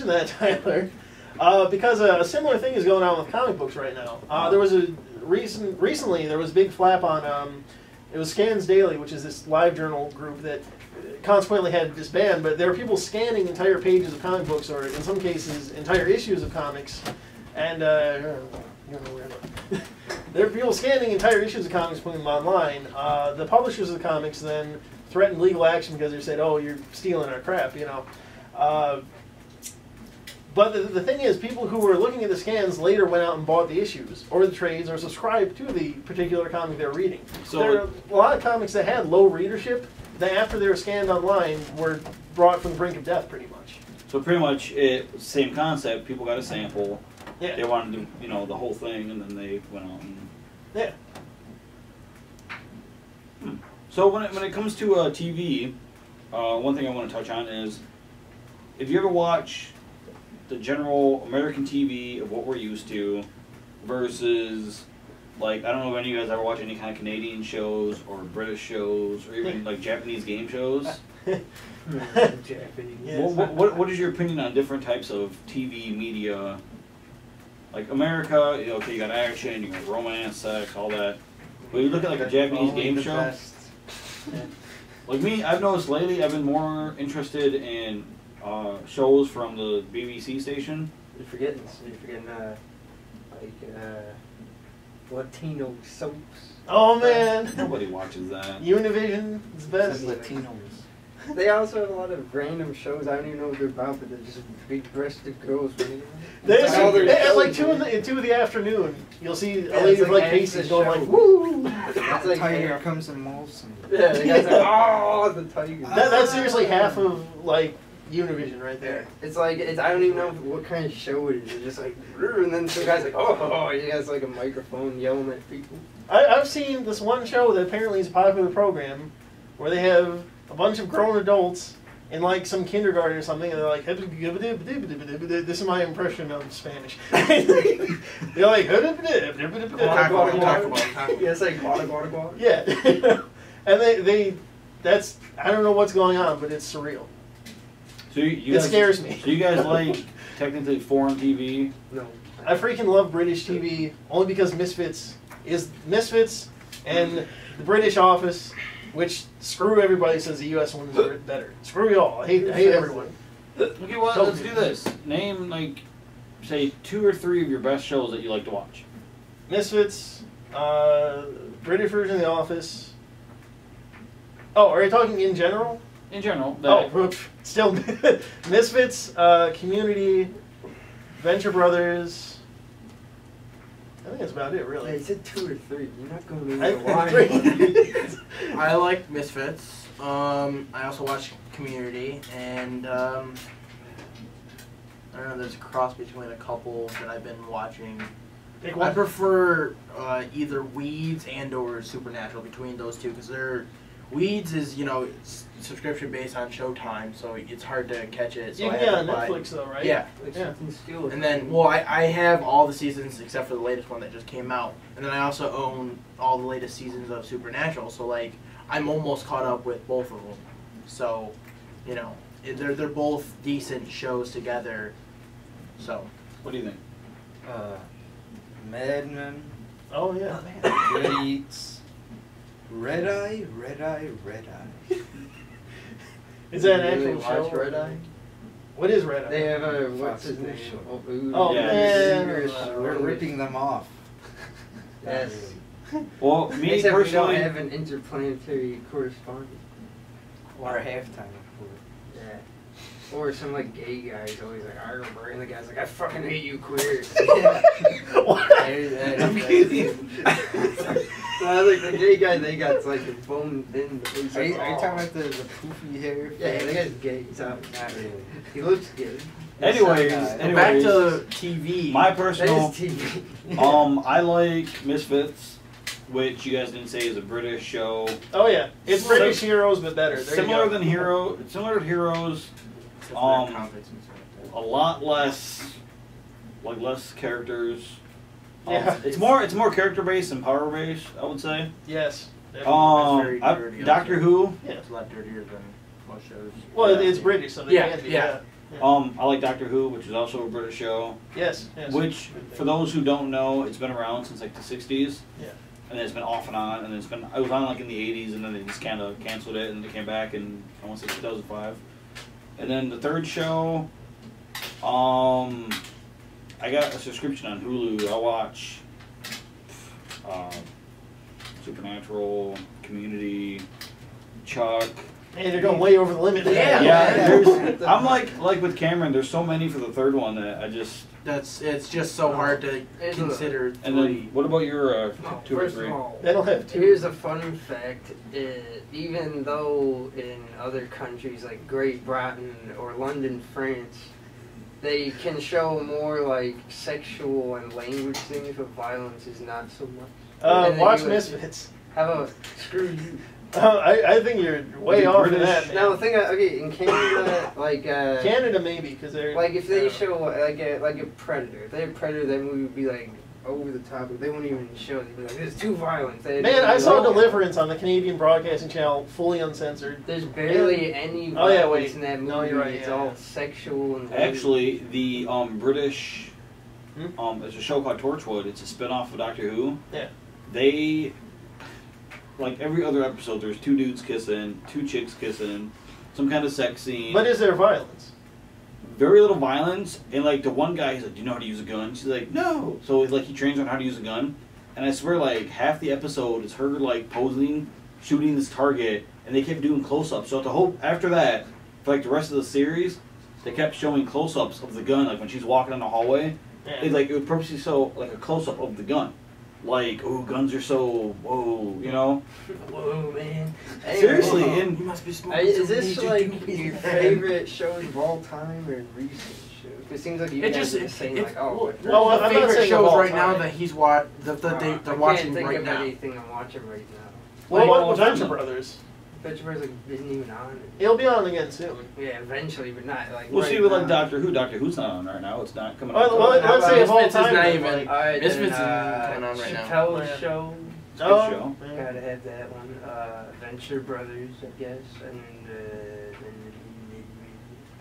mention that, Tyler, because a similar thing is going on with comic books right now. There was a recently there was a big flap on it was Scans Daily, which is this live journal group that consequently had disbanded, but there were people scanning entire pages of comic books, or in some cases entire issues of comics, and there were people scanning entire issues of comics, putting them online. The publishers of the comics then threatened legal action because they said, "Oh, you're stealing our crap," you know. But the thing is, people who were looking at the scans later went out and bought the issues, or the trades, or subscribed to the particular comic they were reading. So there are a lot of comics that had low readership that after they were scanned online were brought from the brink of death, pretty much. So pretty much, same concept. People got a sample. Yeah. They wanted to do, you know, the whole thing, and then they went on. Yeah. So when it comes to TV, one thing I want to touch on is, if you ever watch the general American TV of what we're used to versus, like, I don't know if any of you guys ever watch any kind of Canadian shows or British shows or even like Japanese game shows. Japanese. What is your opinion on different types of TV media? Like America, okay, you got action, you got romance, sex, all that. But you look at like a Japanese game show. Like me, I've noticed lately I've been more interested in shows from the BBC station. You're forgetting Latino soaps. Oh man! Nobody watches that. Univision is best. Latinos. They also have a lot of random shows. I don't even know what they're about, but they're just big-breasted girls. At like 2 in the afternoon, you'll see a lady with like faces going like, "Woo!" That's like Tiger comes in malls. Yeah, the guy's like, "Oh, the tiger." That's seriously half of like Univision right there. It's like I don't even know what kind of show it is. It's just like, and then some guy's like, "Oh," he has like a microphone yelling at people. I've seen this one show that apparently is a popular program where they have a bunch of grown adults in like some kindergarten or something, and they're like, this is my impression of Spanish. They're like, yeah, it's like guada. Yeah. And that's, I don't know what's going on, but it's surreal. So it guys, scares me. So you guys like technically foreign TV? No. I freaking love British TV only because Misfits and the British Office, which screw everybody says the U.S. ones are better. Screw y'all. I hate everyone. Okay, well, let's do this. Name, like, say 2 or 3 of your best shows that you like to watch. Misfits, British version of The Office. Oh, are you talking in general? In general. Still Misfits, Community, Venture Brothers. I think that's about it, really. Hey, you said 2 or 3. You're not going to lie. I like Misfits. I also watch Community, and I don't know. There's a cross between a couple that I've been watching. Pick one. I prefer either Weeds and/or Supernatural between those two, because Weeds is, it's subscription based on Showtime, so it's hard to catch it. So you can get on Netflix though, right? Yeah. And then, I have all the seasons except for the latest one that just came out, and then I also own all the latest seasons of Supernatural. So like, I'm almost caught up with both of them. So, they're both decent shows together. So, what do you think? Mad Men. Oh yeah. Greats. Red Eye. Is that an actual show? Red Eye? What is Red Eye? They have what's his name? Oh yeah. man. We're ripping them off. Yes. Well, me Except personally, we don't have an interplanetary correspondent. Or halftime. Yeah. Or some like gay guy who's always like, and the guy's like, I fucking hate you queers. Like the gay guy they got's like a bone thin. Are you talking about the poofy hair? Yeah, the guy's gay. Not really. He looks good. anyways, back to TV. My personal, TV. I like Misfits, which you guys didn't say is a British show. Oh yeah, it's British Heroes but better. Similar to Heroes. A lot less, like less characters. Yeah, it's more character based than power based, I would say. Yes. Doctor Who. Yeah, it's a lot dirtier than most shows. Well, it's British, so they can be. Yeah. Yeah. I like Doctor Who, which is also a British show. Yes. Yes. Which, for those who don't know, it's been around since like the 60s. Yeah. And it's been off and on, and it was on like in the 80s, and then they just kind of canceled it, and it came back in, I want to say 2005. And then the third show, I got a subscription on Hulu. I watch Supernatural, Community, Chuck. Hey, they're going way over the limit. Yeah. Yeah, I'm like with Cameron. There's so many for the third one that I just. It's just so hard to consider. And then, what about your No, 2 or first 3? of all, They don't have two. here's a fun fact. Even though in other countries like Great Britain or London, France, they can show more like sexual and language things, but violence is not so much. And the Watch US Misfits. How about screw you? I think you're way The off of British- that, man. No, the thing, okay, in Canada, like, Canada maybe, because they're... like if they show like a Predator, if they had Predator, that movie would be like over the top. They wouldn't even show it. They'd be like, it's too violent. Man, I saw Deliverance on the Canadian Broadcasting Channel, fully uncensored. There's barely any Oh, yeah, violence wait. in that movie. No, you're right, It's yeah, all yeah. sexual and Actually, the British, Hmm? there's a show called Torchwood. It's a spin-off of Doctor Who. Yeah. They, like every other episode, there's 2 dudes kissing, 2 chicks kissing, some kind of sex scene. But is there violence? Very little violence, and like the one guy, he's like, "Do you know how to use a gun?" She's like, "No." So like he trains on how to use a gun, and I swear like half the episode is her like posing, shooting this target, and they kept doing close-ups. So the whole after that, for like the rest of the series, they kept showing close-ups of the gun, like when she's walking in the hallway. Yeah. It's like it would purposely show like a close-up of the gun, like oh guns are so whoa, you know. Whoa, man. Seriously, Anyway, and You must be smoking. is some this weed, like you your do. favorite shows of all time or recent shows? It seems like you It guys just are saying it's like, oh, well, the I'm not favorite saying of shows all right now time. that he's watching. They're I watching can't think right of now. anything I'm watching right now. Well, Like, Venture Brothers. Adventure Brothers like, isn't even on. It'll be on again soon. Yeah, eventually, but not like. we'll right see with like now. Doctor Who. Doctor Who's not on right now. It's not coming Well, out. well, till- let's say of all Misfits is time. not then, even- like, All right, Misfits then, is coming on right now. Chappelle's Yeah. Show. Good oh, show. yeah. Gotta have that one. Venture Brothers, I guess, and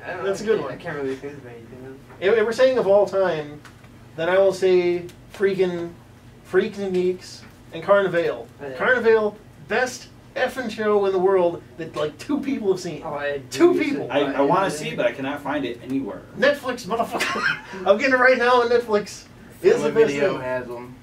I don't know. That's a good one. I can't really think of anything else. If we're saying of all time, then I will say Freaks and Geeks and Carnival. Yeah. Carnival, best effing show in the world that like 2 people have seen. Oh, I had Two to use people. it. I want to see, but I cannot find it anywhere. Netflix, motherfucker. I'm getting it right now on Netflix. It's the Family best Video thing. has them.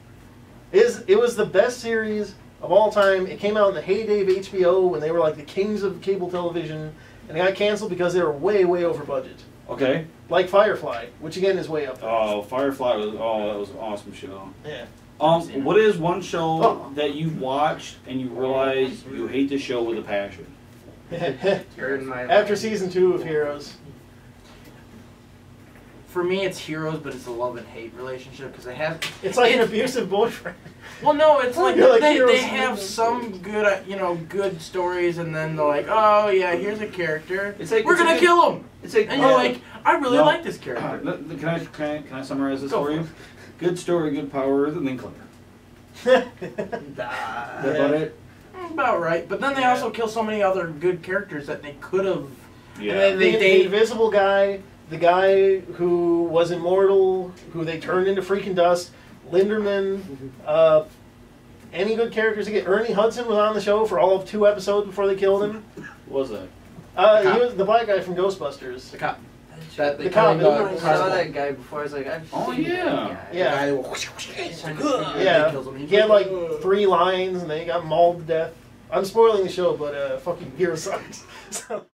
It was the best series of all time. It came out in the heyday of HBO when they were like the kings of cable television, and it got canceled because they were way, way over budget. Okay. Like Firefly, which again is way up there. Oh, Firefly was that was an awesome show. Yeah. What is one show Oh. that you've watched and you realize you hate the show with a passion? You're in my After life. season 2 of Heroes. For me, it's Heroes, but it's a love and hate relationship because they have. It's like an abusive boyfriend. Well, no, it's like, You're like they Heroes. have some good, good stories, and then they're like, oh yeah, here's a character. It's like We're gonna kill him, It's like and you're like, I really No. like this character. Can I summarize this Go for for you? Good story, good powers, and then clever. Nah. Is that about it? About right, but then they also kill so many other good characters that they could have. Yeah. And the they invisible guy, the guy who was immortal, who they turned into freaking dust, Linderman, any good characters again? Ernie Hudson was on the show for all of 2 episodes before they killed him. What was that? He was the black guy from Ghostbusters. the cop. That The cop, I saw that guy before. I was like, I've Oh, seen yeah. that guy. Yeah. The guy that Yeah. kills him. He had like 3 lines and they got mauled to death. I'm spoiling the show, but fucking Hero sucks. So.